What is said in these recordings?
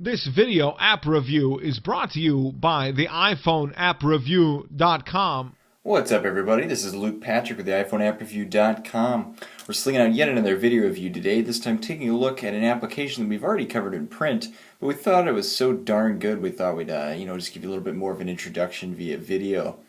This video app review is brought to you by the iPhone appreview.com. What's up, everybody? This is Luke Patrick with the iPhone appreview.com. We're slinging out yet another video review today, this time taking a look at an application that we've already covered in print, but we thought it was so darn good we thought we'd just give you a little bit more of an introduction via video.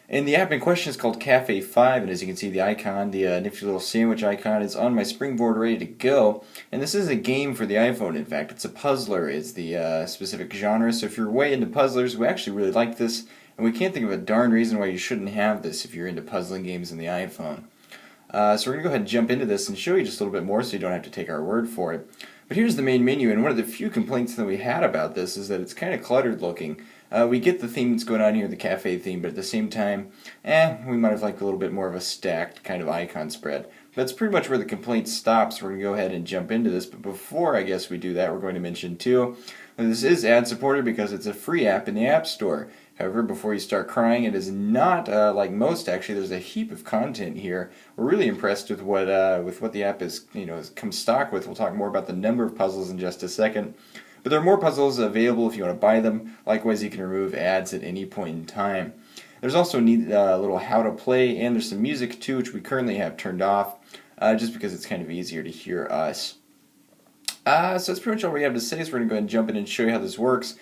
And the app in question is called Cafe 5, and as you can see, the icon, the nifty little sandwich icon, is on my springboard ready to go. And this is a game for the iPhone, in fact. It's a puzzler, is the specific genre. So if you're way into puzzlers, we actually really like this, and we can't think of a darn reason why you shouldn't have this if you're into puzzling games in the iPhone. So we're going to go ahead and jump into this and show you just a little bit more so you don't have to take our word for it. But here's the main menu, and one of the few complaints that we had about this is that it's kind of cluttered looking. We get the theme that's going on here, the cafe theme, but at the same time, we might have liked a little bit more of a stacked kind of icon spread. That's pretty much where the complaint stops. We're going to go ahead and jump into this, but before I guess we do that, we're going to mention too, that this is ad supported because it's a free app in the App Store. However, before you start crying, it is not like most. Actually, there's a heap of content here. We're really impressed with what the app is, comes stock with. We'll talk more about the number of puzzles in just a second. But there are more puzzles available if you want to buy them. Likewise, you can remove ads at any point in time. There's also a neat little how to play, and there's some music too, which we currently have turned off, just because it's kind of easier to hear us. So that's pretty much all we have to say, so we're going to go ahead and jump in and show you how this works.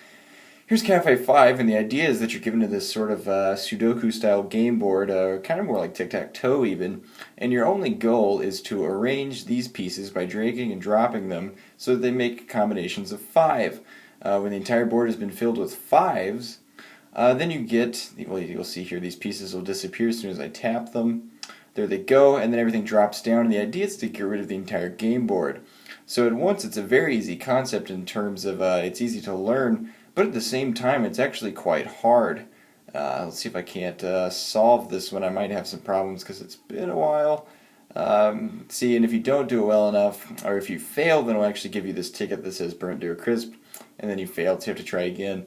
Here's Cafe 5, and the idea is that you're given to this sort of Sudoku-style game board, kind of more like tic-tac-toe even, and your only goal is to arrange these pieces by dragging and dropping them so that they make combinations of 5. When the entire board has been filled with 5s, then you get, well, you'll see here, these pieces will disappear as soon as I tap them. There they go, and then everything drops down, and the idea is to get rid of the entire game board. So at once, it's a very easy concept in terms of it's easy to learn, but at the same time, it's actually quite hard. Let's see if I can't solve this one. I might have some problems because it's been a while. See, and if you don't do it well enough, or if you fail, then it'll actually give you this ticket that says burnt to a crisp, and then you failed, so you have to try again.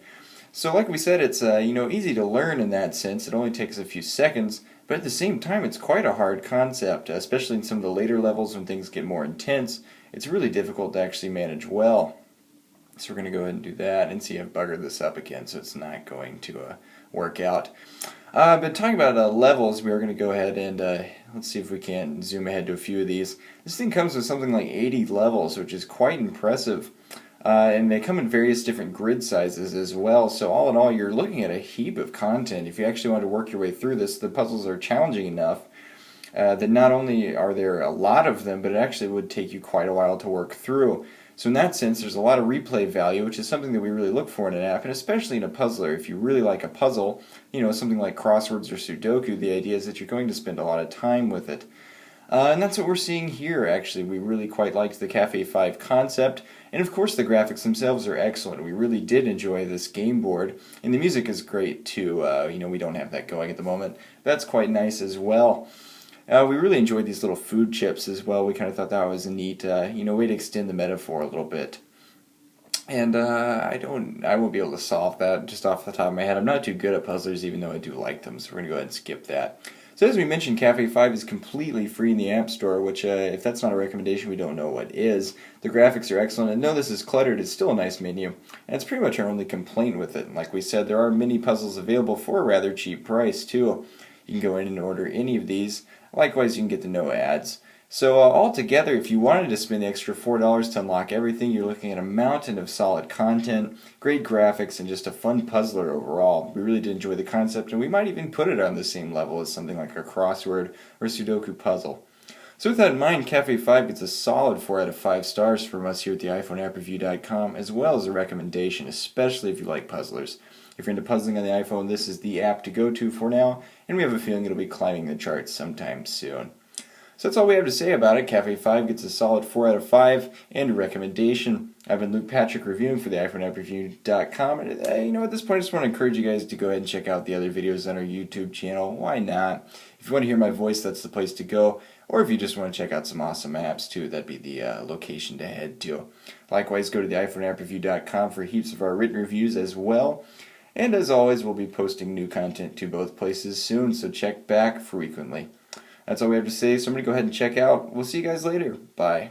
So like we said, it's easy to learn in that sense. It only takes a few seconds, but at the same time, it's quite a hard concept, especially in some of the later levels when things get more intense. It's really difficult to actually manage well. So we're going to go ahead and do that, and see I've buggered this up again, so it's not going to work out. But talking about levels, we are going to go ahead and let's see if we can zoom ahead to a few of these. This thing comes with something like 80 levels, which is quite impressive. And they come in various different grid sizes as well, so all in all, you're looking at a heap of content. If you actually want to work your way through this, the puzzles are challenging enough that not only are there a lot of them, but it actually would take you quite a while to work through. So in that sense, there's a lot of replay value, which is something that we really look for in an app, and especially in a puzzler. If you really like a puzzle, something like crosswords or Sudoku, the idea is that you're going to spend a lot of time with it. And that's what we're seeing here, actually. We really quite liked the Cafe 5 concept, and of course the graphics themselves are excellent. We really did enjoy this game board, and the music is great too. We don't have that going at the moment. That's quite nice as well. We really enjoyed these little food chips as well. We kind of thought that was a neat, way to extend the metaphor a little bit. And I won't be able to solve that just off the top of my head. I'm not too good at puzzlers, even though I do like them, so we're going to go ahead and skip that. So as we mentioned, Cafe 5 is completely free in the App Store, which if that's not a recommendation, we don't know what is. The graphics are excellent, and though this is cluttered, it's still a nice menu, and it's pretty much our only complaint with it. And like we said, there are many puzzles available for a rather cheap price, too. You can go in and order any of these. Likewise, you can get the no ads. So altogether, if you wanted to spend the extra $4 to unlock everything, you're looking at a mountain of solid content, great graphics, and just a fun puzzler overall. We really did enjoy the concept, and we might even put it on the same level as something like a crossword or Sudoku puzzle. So with that in mind, Cafe 5 gets a solid 4 out of 5 stars from us here at the iPhone appreview.com, as well as a recommendation, especially if you like puzzlers. If you're into puzzling on the iPhone, this is the app to go to for now, and we have a feeling it'll be climbing the charts sometime soon. So that's all we have to say about it. Cafe 5 gets a solid 4 out of 5 and a recommendation. I've been Luke Patrick reviewing for the iPhone appreview.com, and at this point I just want to encourage you guys to go ahead and check out the other videos on our YouTube channel. Why not? If you want to hear my voice, that's the place to go. Or if you just want to check out some awesome apps too, that'd be the location to head to. Likewise, go to the iPhone appreview.com for heaps of our written reviews as well. And as always, we'll be posting new content to both places soon, so check back frequently. That's all we have to say, so I'm going to go ahead and check out. We'll see you guys later. Bye.